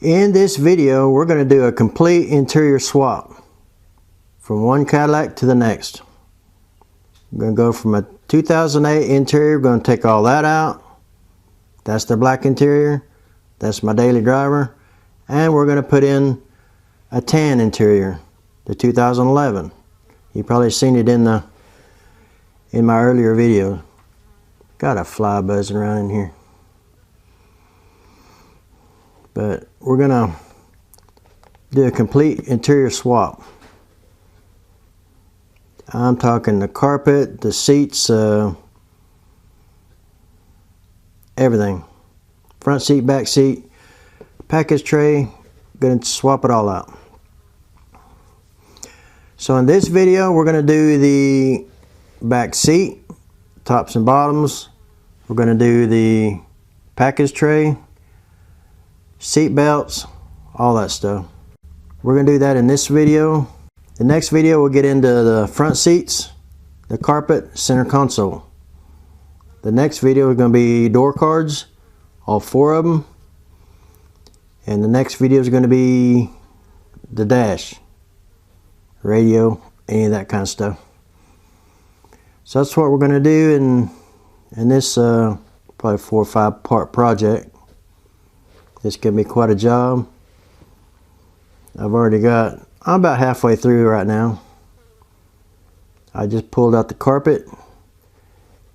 In this video, we're going to do a complete interior swap from one Cadillac to the next. I'm going to go from a 2008 interior. We're going to take all that out. That's the black interior. That's my daily driver. And we're going to put in a tan interior, the 2011. You've probably seen it in my earlier video. Got a fly buzzing around in here. But we're gonna do a complete interior swap. I'm talking the carpet, the seats, everything. Front seat, back seat, package tray, gonna swap it all out. So in this video, we're gonna do the back seat, tops and bottoms. We're gonna do the package tray, seat belts, all that stuff. We're going to do that in this video. The next video we'll get into the front seats, the carpet, center console. The next video is going to be door cards, all 4 of them. And the next video is going to be the dash, radio, any of that kind of stuff. So that's what we're going to do in this probably 4 or 5 part project. It's going to be quite a job. I'm about halfway through right now. I just pulled out the carpet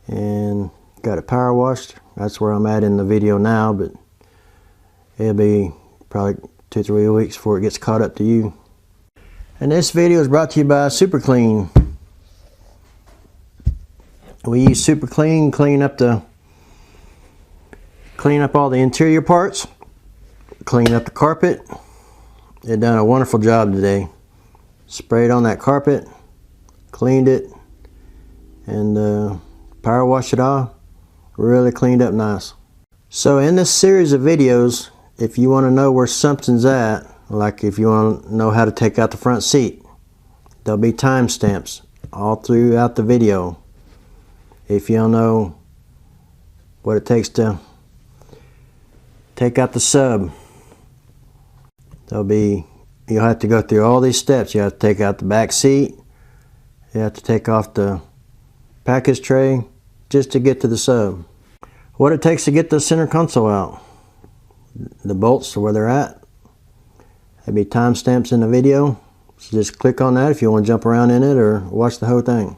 and got it power washed. That's where I'm at in the video now, but it'll be probably 2 or 3 weeks before it gets caught up to you. And this video is brought to you by Super Clean. We use Super Clean, clean up all the interior parts. Clean up the carpet. They've done a wonderful job today. Sprayed on that carpet, cleaned it, and power washed it off. Really cleaned up nice. So in this series of videos, if you want to know where something's at, like if you want to know how to take out the front seat, there'll be timestamps all throughout the video. If you don't know what it takes to take out the sub, you'll have to go through all these steps. You have to take out the back seat. You have to take off the package tray just to get to the sub. What it takes to get the center console out. The bolts to where they're at. There'll be timestamps in the video. So just click on that if you want to jump around in it or watch the whole thing.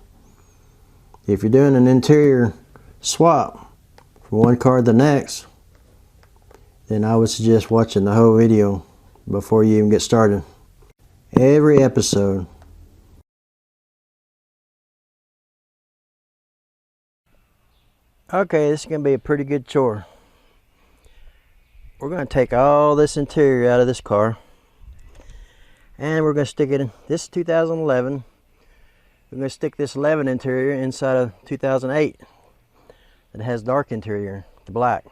If you're doing an interior swap from one car to the next, then I would suggest watching the whole video before you even get started. Every episode. Okay, this is going to be a pretty good chore. We're going to take all this interior out of this car and we're going to stick it in. This is 2011. We're going to stick this 11 interior inside of 2008 that has dark interior, the black.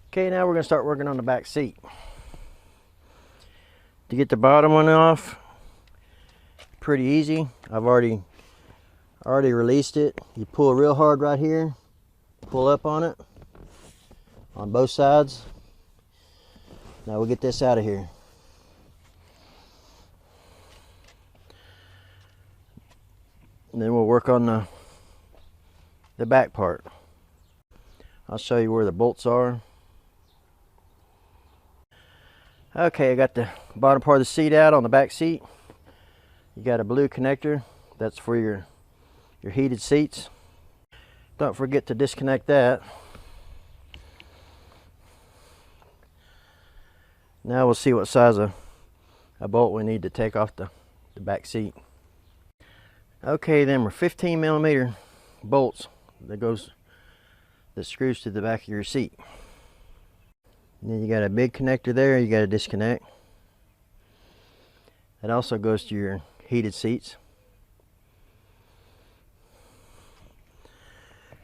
Okay, now we're going to start working on the back seat. To get the bottom one off, pretty easy. I've already released it. You pull real hard right here, pull up on it on both sides. Now we'll get this out of here. And then we'll work on the back part. I'll show you where the bolts are. Okay, I got the bottom part of the seat out on the back seat. You got a blue connector. That's for your heated seats. Don't forget to disconnect that. Now we'll see what size of a bolt we need to take off the back seat. Okay, then we're 15mm bolts that screws to the back of your seat. And then you got a big connector there you got to disconnect. That also goes to your heated seats.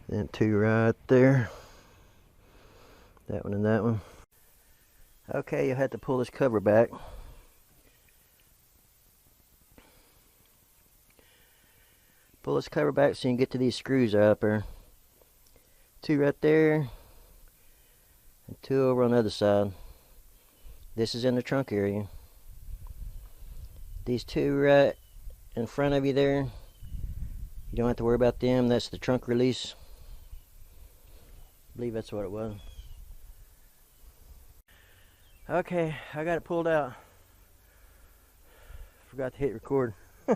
Then 2 right there. That one and that one. Okay, you'll have to pull this cover back. Pull this cover back so you can get to these screws right up there. 2 right there, and 2 over on the other side. This is in the trunk area. These two right in front of you there, you don't have to worry about them. That's the trunk release. I believe that's what it was. Okay, I got it pulled out. Forgot to hit record. Yeah,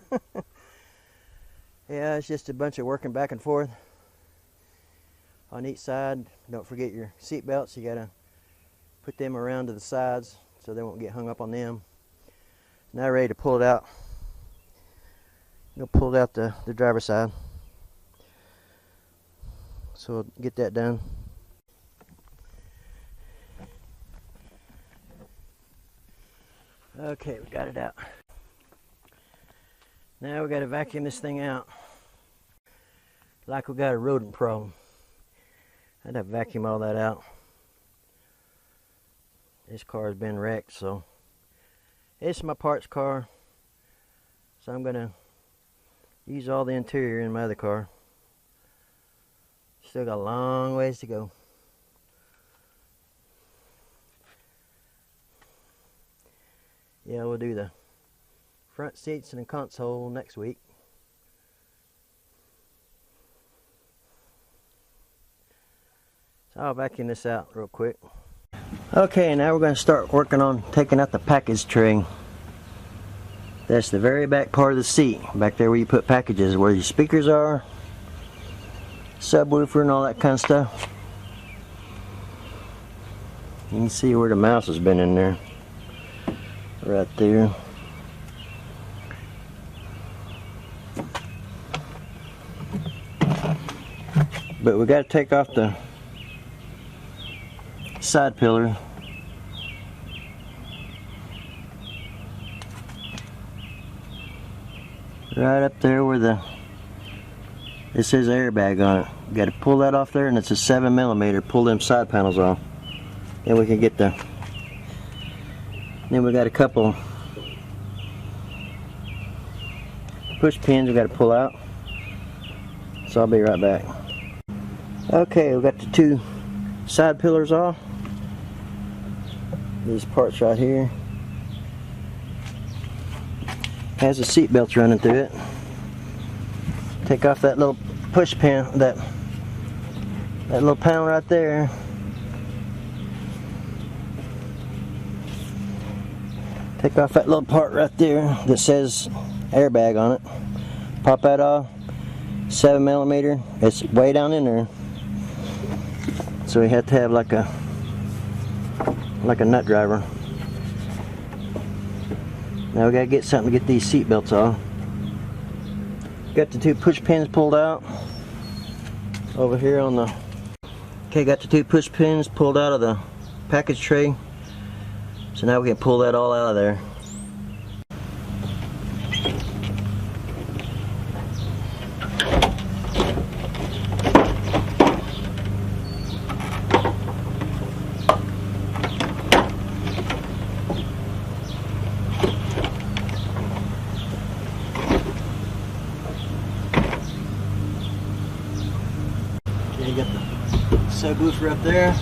it's just a bunch of working back and forth on each side. Don't forget your seat belts. You gotta put them around to the sides so they won't get hung up on them. Now ready to pull it out. You'll pull out the driver's side. So we'll get that done. Okay, we got it out. Now we got to vacuum this thing out. Like we got a rodent problem. I'd have to vacuum all that out. This car has been wrecked, so it's my parts car. So I'm gonna use all the interior in my other car. Still got a long ways to go. Yeah, we'll do the front seats and the console next week. So I'll vacuum this out real quick. Okay, now we're going to start working on taking out the package tray. That's the very back part of the seat, back there where you put packages, where your speakers are, subwoofer and all that kind of stuff. You can see where the mouse has been in there. Right there. But we got to take off the side pillar. Right up there where it says airbag on it. You got to pull that off there, and it's a 7mm. Pull them side panels off. Then we can get the. Then we got a couple push pins we got to pull out. So I'll be right back. Okay, we got the two side pillars off. These parts right here. Has the seat belts running through it. Take off that little push pin, that little panel right there. Take off that little part right there that says airbag on it. Pop that off. 7mm. It's way down in there. So we have to have like a nut driver. Now we gotta get something to get these seat belts off. Got the two push pins pulled out over here on the. Okay, got the two push pins pulled out of the package tray. So now we can pull that all out of there. Okay, you got the subwoofer up there.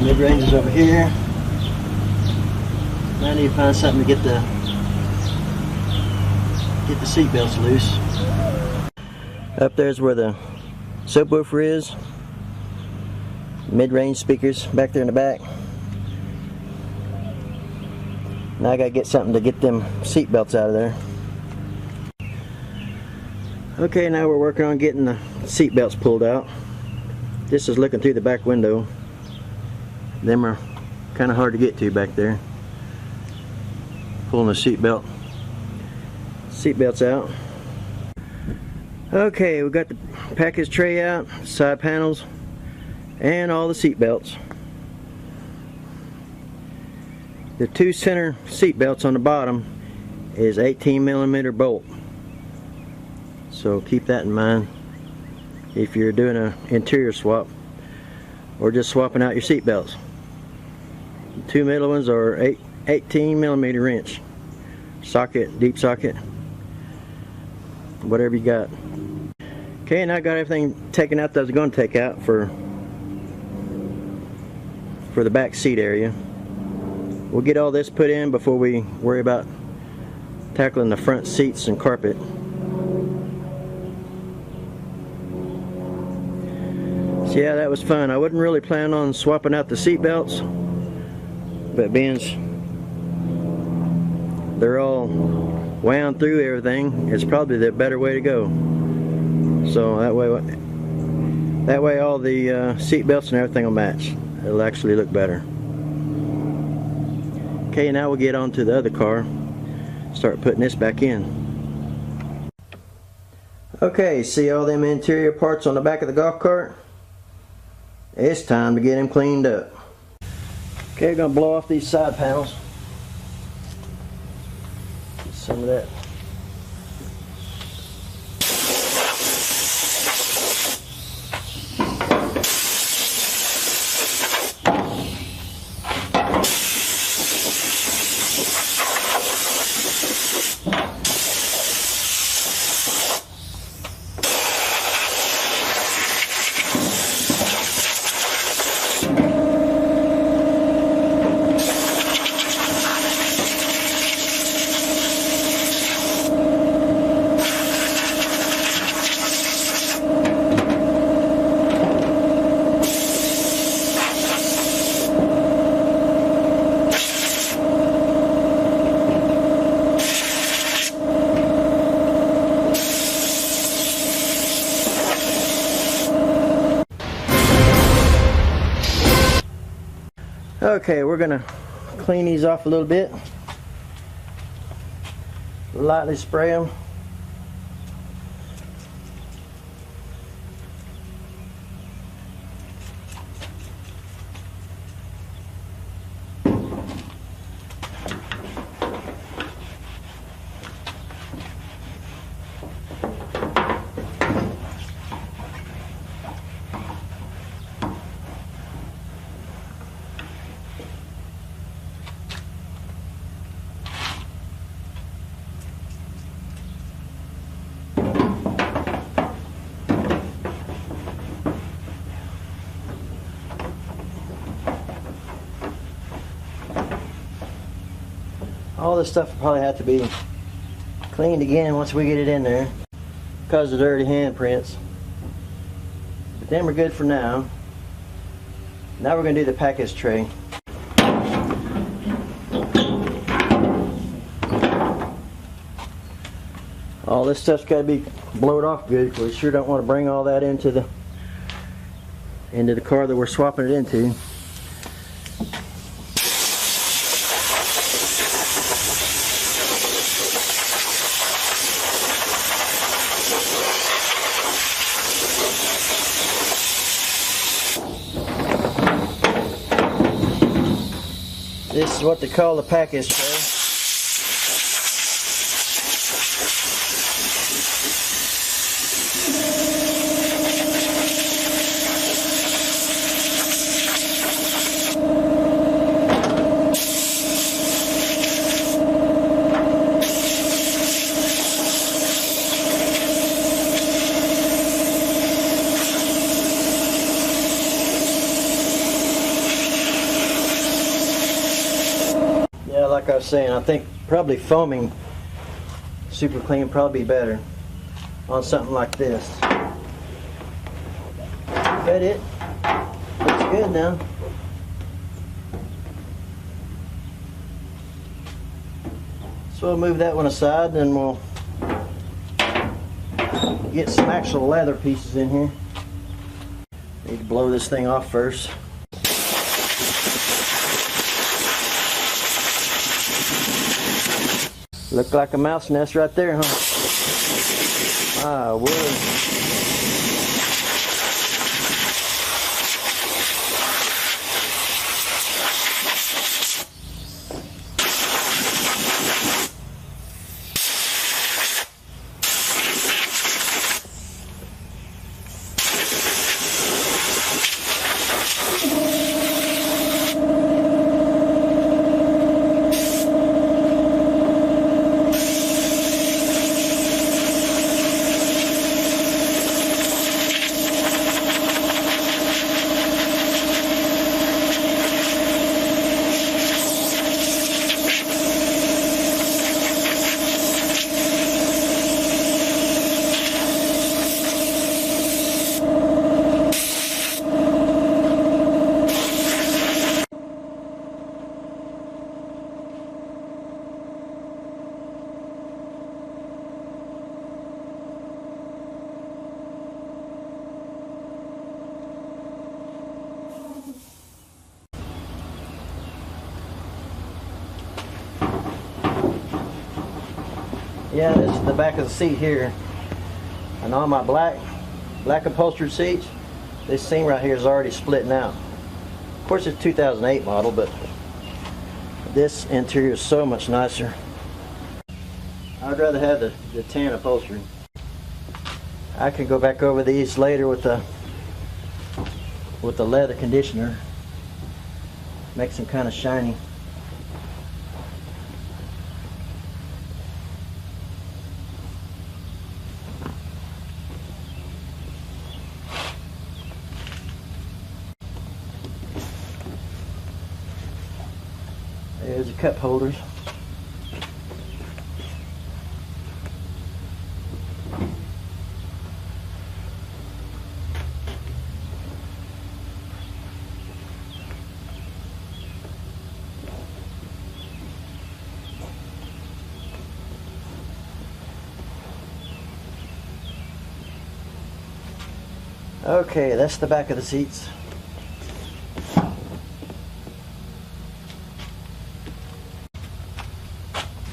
Mid-range is over here. Now I need to find something to get the seat belts loose. Up there's where the subwoofer is. Mid-range speakers back there in the back. Now I gotta get something to get them seat belts out of there. Okay, now we're working on getting the seat belts pulled out. This is looking through the back window. Them are kind of hard to get to back there. Pulling the seat belts out. Okay, we got the package tray out, side panels, and all the seat belts. The two center seat belts on the bottom is 18mm bolt. So keep that in mind if you're doing an interior swap or just swapping out your seat belts. The two middle ones are 18mm wrench, socket, deep socket, whatever you got. Okay, now I got everything taken out that I was going to take out for for the back seat area. We'll get all this put in before we worry about tackling the front seats and carpet. So yeah, that was fun. I wasn't really planning on swapping out the seat belts, but being they're all wound through everything, it's probably the better way to go. So that way all the seat belts and everything will match. It'll actually look better. Okay, now we'll get on to the other car. Start putting this back in. Okay, see all them interior parts on the back of the golf cart? It's time to get them cleaned up. Okay, we're going to blow off these side panels. Get some of that. Okay, we're going to clean these off a little bit. Lightly spray them. All this stuff will probably have to be cleaned again once we get it in there because of dirty handprints. But then we're good for now. Now we're going to do the package tray. All this stuff's got to be blowed off good because we sure don't want to bring all that into the car that we're swapping it into. This is what they call the package tray. Like I was saying, I think probably foaming super clean probably be better on something like this. But it looks good now. So we'll move that one aside, and we'll get some actual leather pieces in here. Need to blow this thing off first. Look like a mouse nest right there, huh? Ah, wood. Yeah, this is the back of the seat here. And on my black upholstered seats, this seam right here is already splitting out. Of course, it's 2008 model, but this interior is so much nicer. I'd rather have the tan upholstery. I can go back over these later with the leather conditioner. Makes them kind of shiny. There's the cup holders. Okay, that's the back of the seats.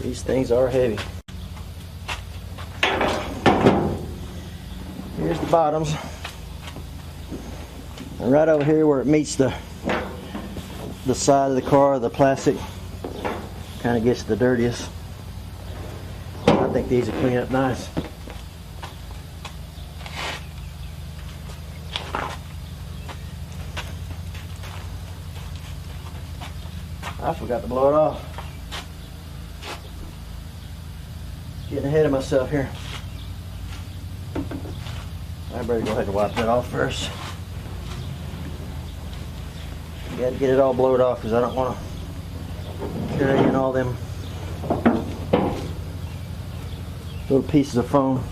These things are heavy. Here's the bottoms. And right over here where it meets the side of the car, the plastic kind of gets the dirtiest. I think these will clean up nice. I forgot to blow it off. Getting ahead of myself here. I better go ahead and wipe that off first. Got to get it all blowed off because I don't want to carry in all them little pieces of foam.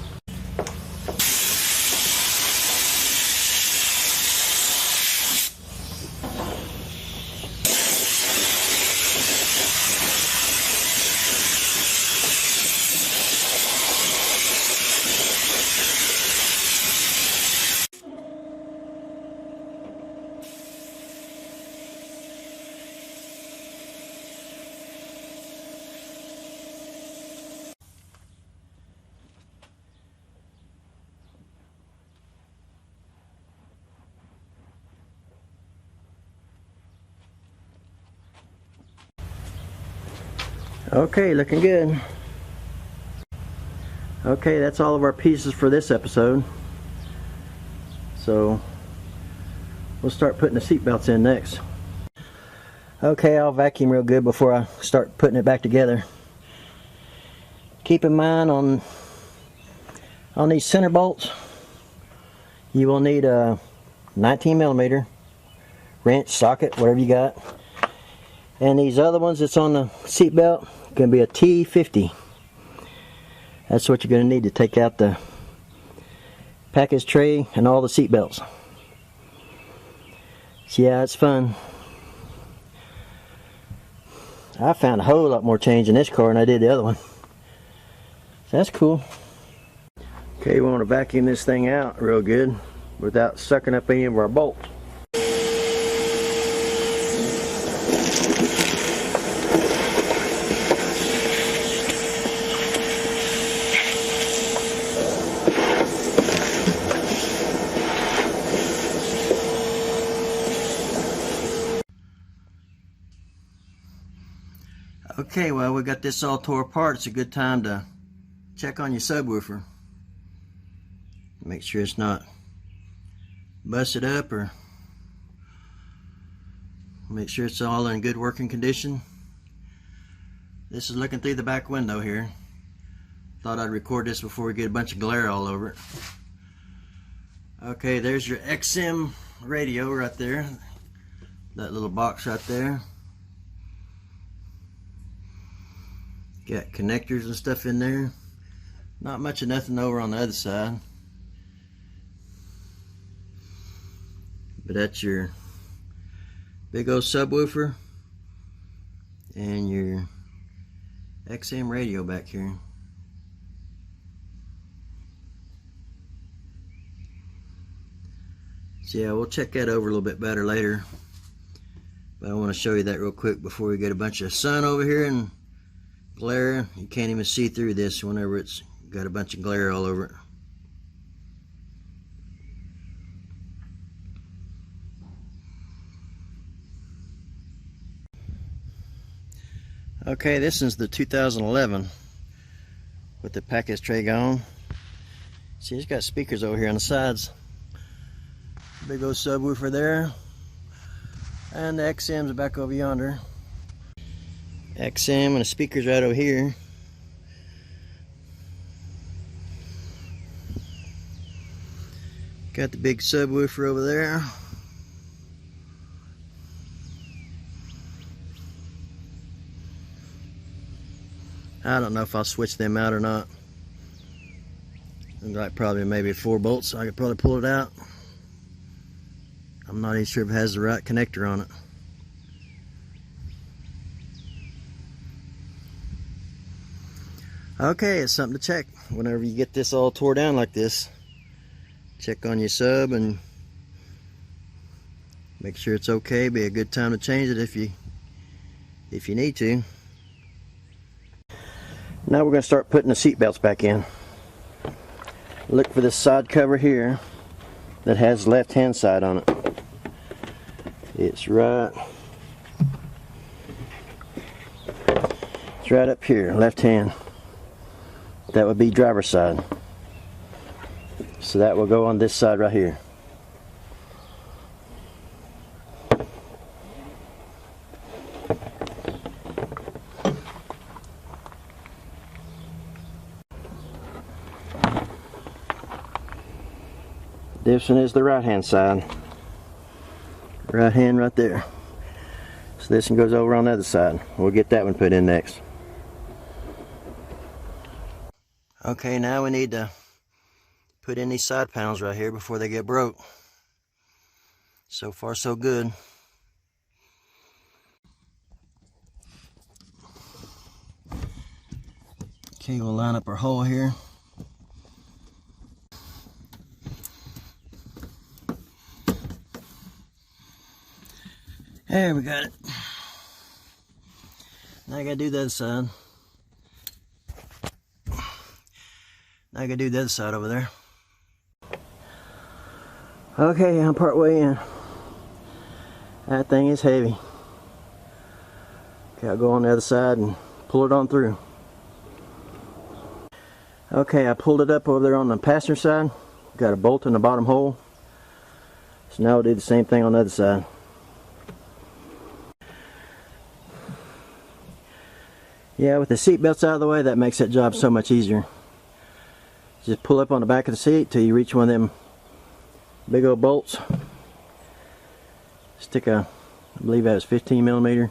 Okay, looking good. Okay, that's all of our pieces for this episode. So we'll start putting the seat belts in next. Okay, I'll vacuum real good before I start putting it back together. Keep in mind on these center bolts, you will need a 19mm wrench, socket, whatever you got. And these other ones that's on the seat belt going to be a T50. That's what you're going to need to take out the package tray and all the seat belts. So yeah, it's fun. I found a whole lot more change in this car than I did the other one. So that's cool. Okay, we want to vacuum this thing out real good without sucking up any of our bolts. Okay, well, we got this all tore apart. It's a good time to check on your subwoofer. Make sure it's not busted up, or make sure it's all in good working condition. This is looking through the back window here. Thought I'd record this before we get a bunch of glare all over it. Okay, there's your XM radio right there. That little box right there. Got connectors and stuff in there. Not much of nothing over on the other side. But that's your big old subwoofer and your XM radio back here. So yeah, we'll check that over a little bit better later. But I want to show you that real quick before we get a bunch of sun over here and glare. You can't even see through this whenever it's got a bunch of glare all over it. Okay, this is the 2011 with the package tray gone. See, it's got speakers over here on the sides. Big old subwoofer there. And the XM's back over yonder. XM and the speakers right over here. Got the big subwoofer over there. I don't know if I'll switch them out or not. Like probably maybe 4 bolts, so I could probably pull it out. I'm not even sure if it has the right connector on it. Okay, it's something to check whenever you get this all tore down like this. Check on your sub and make sure it's okay. Be a good time to change it if you need to. Now we're going to start putting the seat belts back in. Look for this side cover here that has left hand side on it. It's right up here, left hand. That would be driver's side. So that will go on this side right here. This one is the right hand side. Right hand right there. So this one goes over on the other side. We'll get that one put in next. Okay, now we need to put in these side panels right here before they get broke. So far so good. Okay, we'll line up our hole here. There, we got it. Now I gotta do the other side. Now I gotta do the other side over there. Okay, I'm part way in. That thing is heavy. Okay, I'll go on the other side and pull it on through. Okay, I pulled it up over there on the passenger side. Got a bolt in the bottom hole. So now we'll do the same thing on the other side. Yeah, with the seat belts out of the way, that makes that job so much easier. Just pull up on the back of the seat till you reach one of them big old bolts. Stick a, I believe that was 15 millimeter.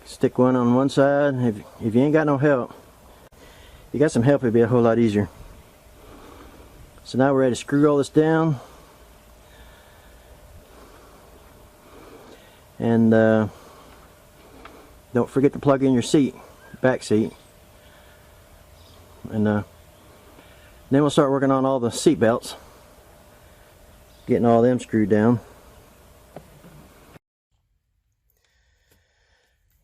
Stick one on one side. If you ain't got no help, if you got some help, it'd be a whole lot easier. So now we're ready to screw all this down. And don't forget to plug in your seat, back seat. And then we'll start working on all the seat belts, getting all them screwed down.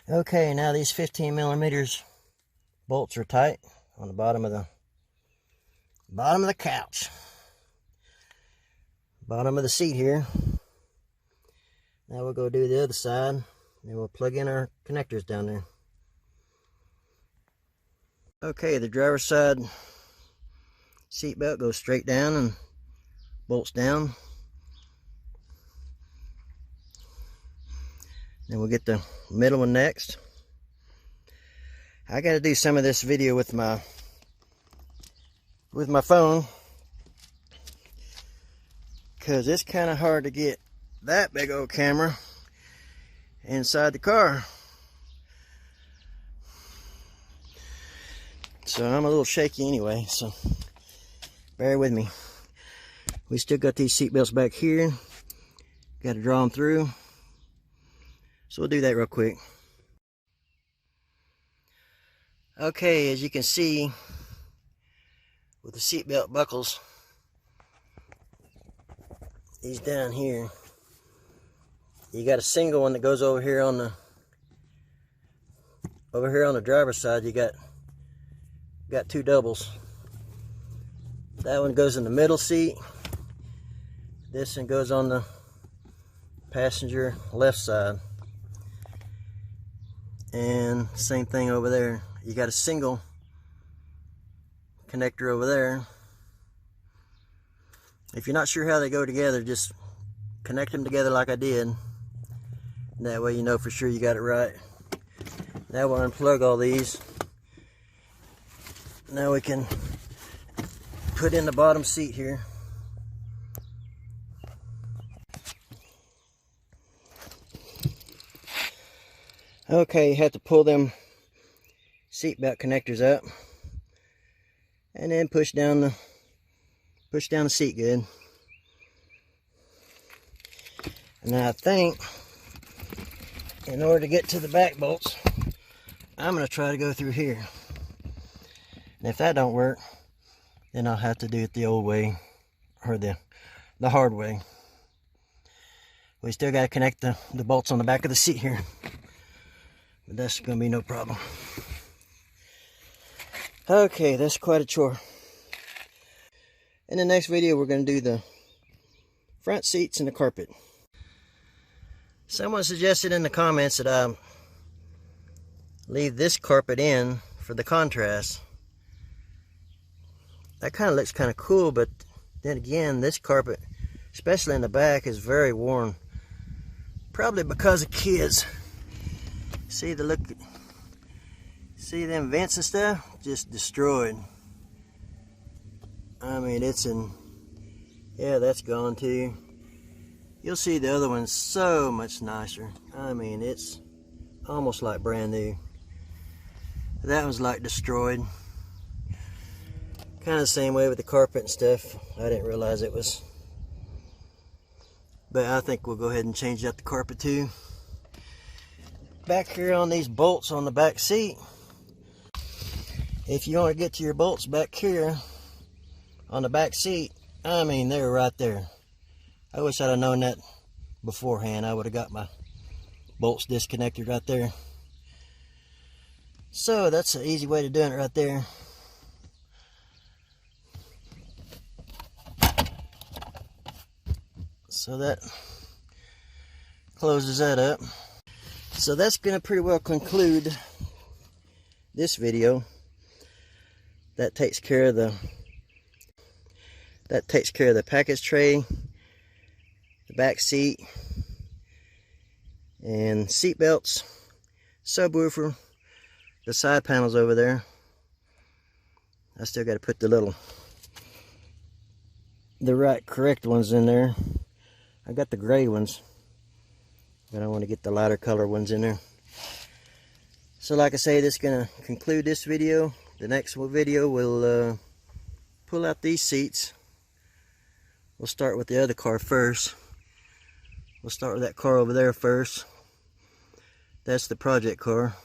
Okay, now these 15 millimeters bolts are tight on the bottom of the couch, bottom of the seat here. Now we'll go do the other side, and we'll plug in our connectors down there. Okay, the driver's side seat belt goes straight down and bolts down. Then we'll get the middle one next. I got to do some of this video with my phone, because it's kind of hard to get that big old camera inside the car. So I'm a little shaky anyway, so bear with me. We still got these seat belts back here. Got to draw them through. So we'll do that real quick. Okay, as you can see, with the seat belt buckles, these down here, you got a single one that goes over here on over here on the driver's side, you got two doubles. That one goes in the middle seat. This one goes on the passenger left side. And same thing over there. You got a single connector over there. If you're not sure how they go together, just connect them together like I did. That way you know for sure you got it right. Now we'll unplug all these. Now we can put in the bottom seat here. Okay, you have to pull them seat belt connectors up and then push down the seat good. And I think in order to get to the back bolts, I'm going to try to go through here. And if that don't work, then I'll have to do it the old way, or the hard way. We still got to connect the bolts on the back of the seat here. But that's going to be no problem. Okay, that's quite a chore. In the next video, we're going to do the front seats and the carpet. Someone suggested in the comments that I leave this carpet in for the contrast. That kind of looks kind of cool, but then again, this carpet, especially in the back, is very worn. Probably because of kids. See the look, see them vents and stuff? Just destroyed. I mean, it's in, yeah, that's gone too. You'll see the other one's so much nicer. I mean, it's almost like brand new. That one's like destroyed. Kind of the same way with the carpet and stuff. I didn't realize it was. But I think we'll go ahead and change out the carpet too. Back here on these bolts on the back seat, if you want to get to your bolts back here on the back seat, I mean, they're right there. I wish I'd have known that beforehand. I would have got my bolts disconnected right there. So that's an easy way to do it right there. So that closes that up. So that's going to pretty well conclude this video. That takes care of the package tray, the back seat, and seat belts, subwoofer, the side panels over there. I still got to put the right correct ones in there. I got the gray ones, but I want to get the lighter color ones in there. So like I say, this is going to conclude this video. The next video we'll pull out these seats. We'll start with the other car first. We'll start with that car over there first. That's the project car.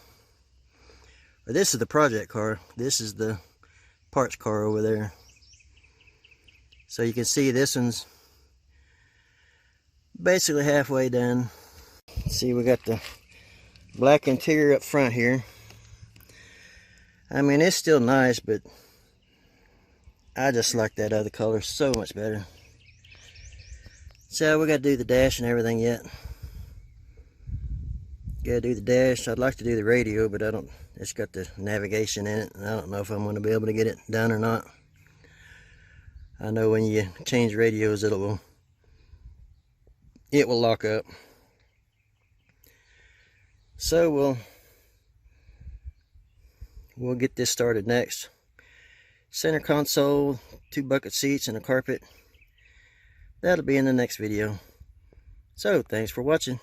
Or this is the project car. This is the parts car over there. So you can see this one's basically halfway done. See, we got the black interior up front here. I mean, it's still nice, but I just like that other color so much better. So we got to do the dash and everything yet. Got to do the dash. I'd like to do the radio, but I don't. It's got the navigation in it, and I don't know if I'm going to be able to get it done or not. I know when you change radios, it will lock up. So we'll get this started next. Center console, 2 bucket seats, and a carpet. That'll be in the next video. So thanks for watching.